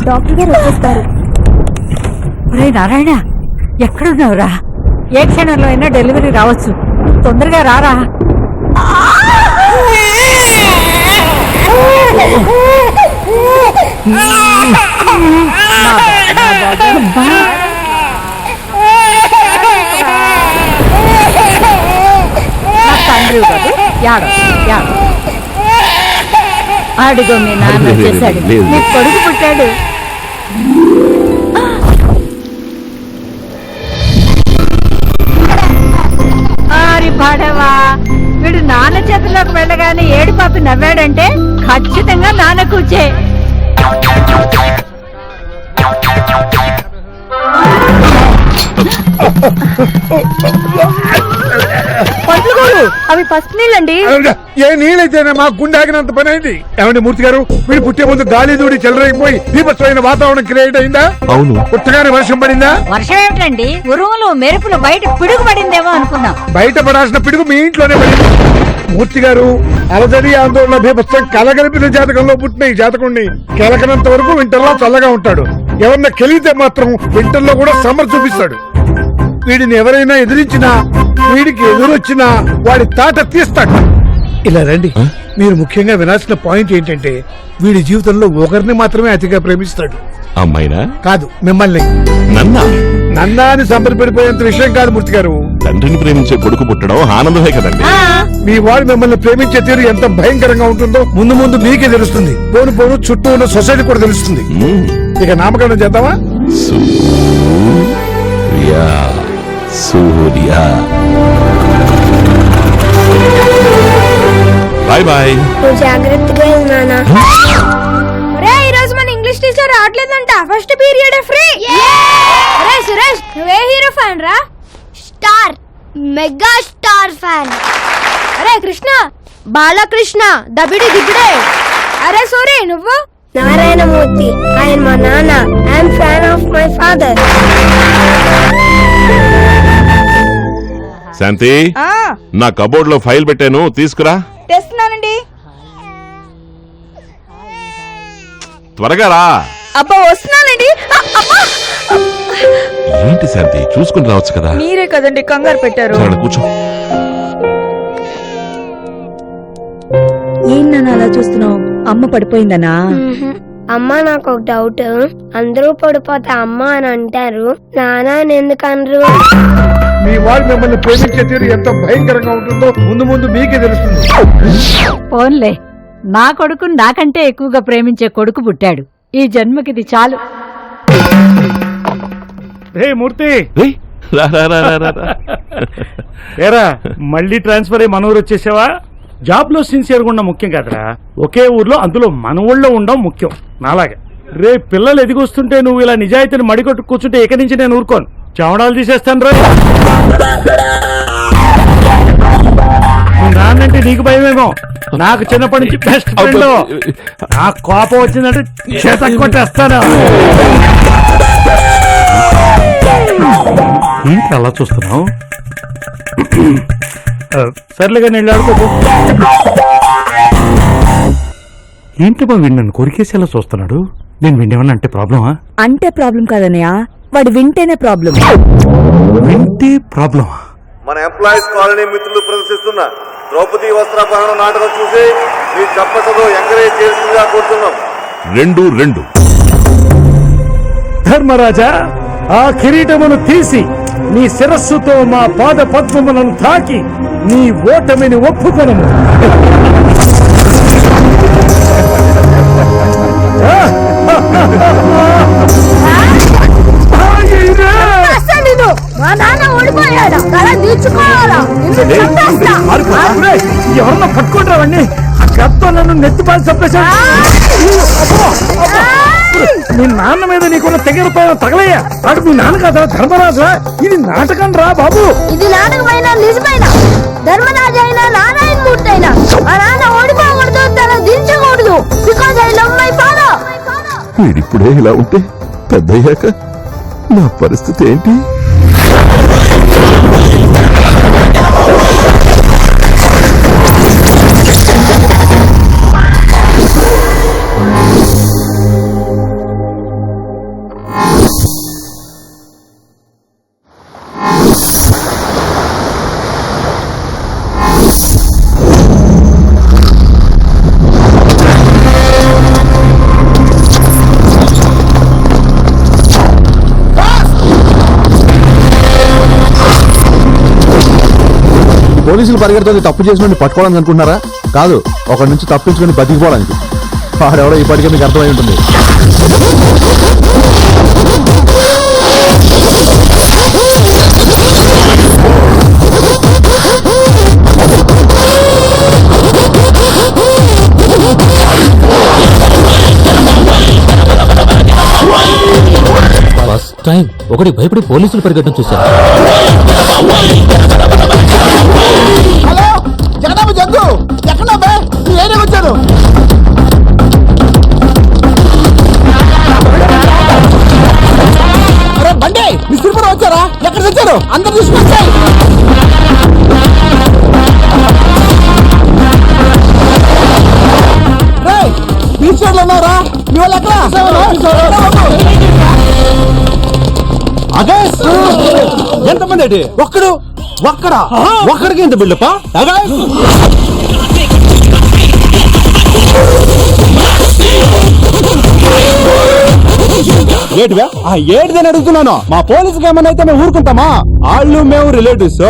Doctor గారు వచ్చేస్తారు. ఒరే నారాయణ, ఎక్కడున్నావురా? ఏ క్షణంలో అయినా డెలివరీ రావచ్చు, తొందరగా రారా. తండ్రి కాదు, యాడ యాడ. అడుగో మీ నాన్న వచ్చేసాడు, నీ కొడుకు పుట్టాడు. పడవా, వీడు నాన్న చేతిలోకి వెళ్ళగానే ఏడు పాపి నవ్వాడంటే ఖచ్చితంగా నాన్న కూర్చే. పంతులు గారు, అవి ఫస్ట్ నీళ్ళండి. ఏ నీళ్ళైతేనే మా గుండె ఆగినంత పని అయింది. ఏమండి మూర్తి గారు, వీడు పుట్టే ముందు గాలి దూడి చెలరైపోయి దీపస్వైన వాతావరణం క్రియేట్ అయిందా? అవును. పుట్టగానే వర్షం పడిందా? వర్షం ఏమిటండి, ఉరుములు మెరుపులు, బయట పిడుగు పడిందేమో అనుకున్నాం. బయట పడాల్సిన పిడుగు మీ ఇంట్లోనే పడింది. మూర్తి గారు, అలజడి ఆందోళన బీభత్సం కలగలిపిన జాతకంలో పుట్టిన ఈ జాతకుణ్ణి కెలకనంత వరకు వింటర్లో చల్లగా ఉంటాడు. ఎవరన్నా కెలిగితే మాత్రం వింటర్లో కూడా సమ్మర్ చూపిస్తాడు. వీడిని ఎవరైనా ఎదిరించినా, వీడికి ఎదురొచ్చినా వాడి తాట తీస్తాడు. ఇలా రండి. మీరు ముఖ్యంగా వినాల్సిన పాయింట్ ఏంటంటే, వీడి జీవితంలో ఒకరిని మాత్రమే అతిగా ప్రేమిస్తాడు. అమ్మాయినా? కాదు, మిమ్మల్ని. నన్నా అని సంబరపడిపోయేంత విషయం కాదు మూర్తి గారు. తండ్రిని ప్రేమించే కొడుకు పుట్టడం ఆనందమే కదండి. మీ వాడు మిమ్మల్ని ప్రేమించే తీరు ఎంత భయంకరంగా ఉంటుందో ముందు ముందు మీకే తెలుస్తుంది. పోను పోను చుట్టూ ఉన్న సొసైటీ కూడా తెలుస్తుంది. ఇక నామకరణం చేద్దామా? సూర్య. Bye bye. జాగ్రత్తగా ఉన్నానా? ఈ రోజు మన ఇంగ్లీష్ టీచర్ రావట్లేదంట. First period free. అరే సురేష్, నువ్వే హీరో ఫ్యాన్ రా? Star, mega star fan. అరే కృష్ణ, బాలకృష్ణ, దబిడి దిబిడే. అరే సూరి, నువ్వు? నారాయణమూర్తి, ఆయన మా నాన్న. I'm fan of my father. Shanti, నా కబోర్డ్ లో ఫైల్ పెట్టాను, తీసుకురా. తెస్తున్నానండి. త్వరగా రా. అబ్బా వస్తున్నానండి. ఏంటి శాంతి, చూసుకుని రావచ్చు కదా. మీరే కదండి కంగారు పెట్టారు. కూర్చో. ఏంటన్నా అలా చూస్తున్నావు? అమ్మ పడిపోయిందనా? అమ్మ, నాకు ఒక డౌట్. అందరూ పడిపోతే అమ్మ అని అంటారు, నాన్న అని ఎందుకు అనరు? మీ వాడు మిమ్మల్ని ప్రేమించే తీరు ఎంత భయంకరంగా ఉంటుందో ముందు ముందు మీకే తెలుస్తుంది. పోన్లే, నా కొడుకు నాకంటే ఎక్కువగా ప్రేమించే కొడుకు పుట్టాడు. ఈ జన్మకిది చాలు. మూర్తి, ఏరా మళ్ళీ ట్రాన్స్ఫర్ అయ్యి మన ఊరు వచ్చేసావా? జాబ్ లో సిన్సియర్ గా ఉండడం ముఖ్యం కదరా, ఒకే ఊర్లో అందులో మన ఊళ్ళో ఉండడం ముఖ్యం. నాలాగా రే పిల్లలు ఎదిగొస్తుంటే నువ్వు ఇలా నిజాయితీని మడికొట్టు కూర్చుంటే ఇక నుంచి నేను ఊరుకోను, చవడాలు తీసేస్తాను రా. నాన్నంటే నీకు భయమేమో, నాకు చిన్నప్పటి నుంచి బెస్ట్ ఫ్రెండ్. నాకు కోపం వచ్చిందంటే చేత కొట్టేస్తాను. ఏంటి అలా చూస్తున్నావు? సర్లేగా నేను ఆడుకోకు. ఏంటి మా వీడు నన్ను కొరికేసేలా చూస్తున్నాడు? నేను విండేమన్నా అంటే ప్రాబ్లమా? అంటే ప్రాబ్లం కాదన్నయ్య, వాడు వింటేనే ప్రాబ్లం. వింటే ప్రాబ్లమా? మన ఎంప్లాయీస్ కాలనీ మిత్రులు ప్రదర్శిస్తున్న ద్రౌపది వస్త్రాపహరణ నాటకం చూసి మీ చెప్పసతో ఎంకరేజ్ చేస్తుందిగా కోరుతున్నాం. 2-2. ధర్మరాజా, ఆ కిరీటమును తీసి నీ శిరస్సుతో మా పాద పద్మములను తాకి నీ ఓటమిని ఒప్పుకొనము. ఎవరన్నా పట్టుకుంటారండి, ఆ గత్తో నన్ను నెత్తిపాలు చంపేశాడు. మీ నాన్న మీద నీకున్న తెగరతో తగలయ్యా. అటు మీ నాన్న కదా ధర్మరాజా, ఇది నాటకం రా బాబు. ఇది నాటకమైన నిజమైన ధర్మరాజు అయినా నారాయణ మూర్తి అయినా ఆ నాన్న ఓడిపోకూడదు, తల దించకూడదు. Because I love my father. వీడిప్పుడే ఇలా ఉంటే పెద్దయ్యాక నా పరిస్థితి ఏంటి? పోలీసులు పరిగెడుతుంది తప్పు చేసిన పట్టుకోవడానికి అనుకుంటున్నారా? కాదు, ఒకరి నుంచి తప్పించుకొని బతికిపోవడానికి. వాడెవడో ఇప్పటికే మీకు అర్థమై ఉంటుంది. ఫస్ట్ టైం ఒకటి భయపడి పోలీసులు పరిగెట్టడం చూశాను. హలో, జగదాంబ జగ్గు, ఎక్కడ వచ్చారు? అరే బండి, మిస్త్రీపురం వచ్చారా? ఎక్కడ వచ్చారు? అందరు తీసుకొచ్చాయి. బీచ్ రోడ్ లో ఉన్నారా? మీ వాళ్ళు ఎక్కడ? ఎంతమంది ఏంటి? ఒక్కడికి ఎంత బిల్డప్ప? ఏటివా? ఏటిదని అడుగుతున్నాను. మా పోలీసుకి ఏమన్నా అయితే మేము ఊరుకుంటామా? వాళ్ళు మేము రిలేటివ్స్.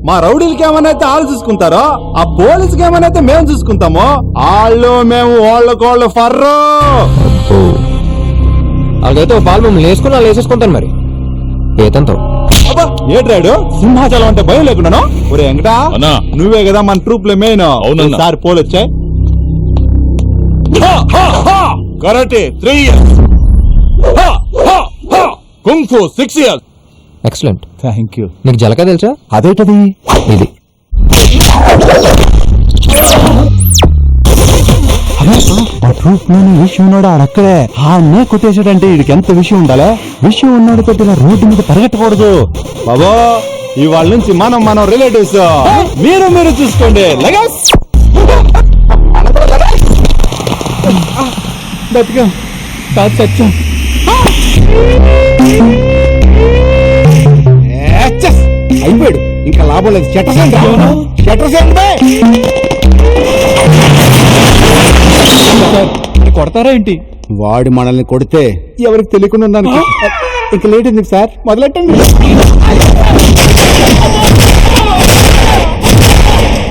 మా రౌడీలకి ఏమన్నా అయితే వాళ్ళు చూసుకుంటారో, ఆ పోలీసుకి ఏమన్నా అయితే మేము చూసుకుంటామో. వాళ్ళు మేము వాళ్ళకోళ్ళు ఫర్రో. అలాగైతే ఒక పాలు మమ్మల్ని వేసుకుని వాళ్ళు వేసేసుకుంటాను. మరి ఏతంతో ఏట్రాడు సింహాచలం అంటే భయం లేకున్నాను. ఒరే వెంకటా, అన్నా. నువ్వే కదా మన ట్రూప్ లో మెయిన్. అవునన్నా. సార్ పోలొచ్చాయి. కరాటే 3 years, కుంగ్ ఫు 6 years. ఎక్సలెంట్. Thank you. నీకు జలకా తెలుసా? అదేటది? ఇది మా ట్రూప్ లోని విషయం ఉన్నాడు ఆడక్కడే. అన్నే కొట్టేశాడంటే వీడికి ఎంత విషయం ఉండాలి? విషయం ఉన్నాడు కొట్టి ఇలా రోడ్డు మీద పరిగెట్టకూడదు బాబో. ఇవాళ నుంచి మనం రిలేటివ్స్. మీరు చూసుకోండి. బతికా కాదు సత్యం. అయిపోయాడు, ఇంకా లాభం లేదు. కొడతారా ఏంటి? వాడు మనల్ని కొడితే ఎవరికి తెలియకుండా ఉన్నాను. ఇంక లేట్ ఎందుకు సార్, మొదలెట్టండి.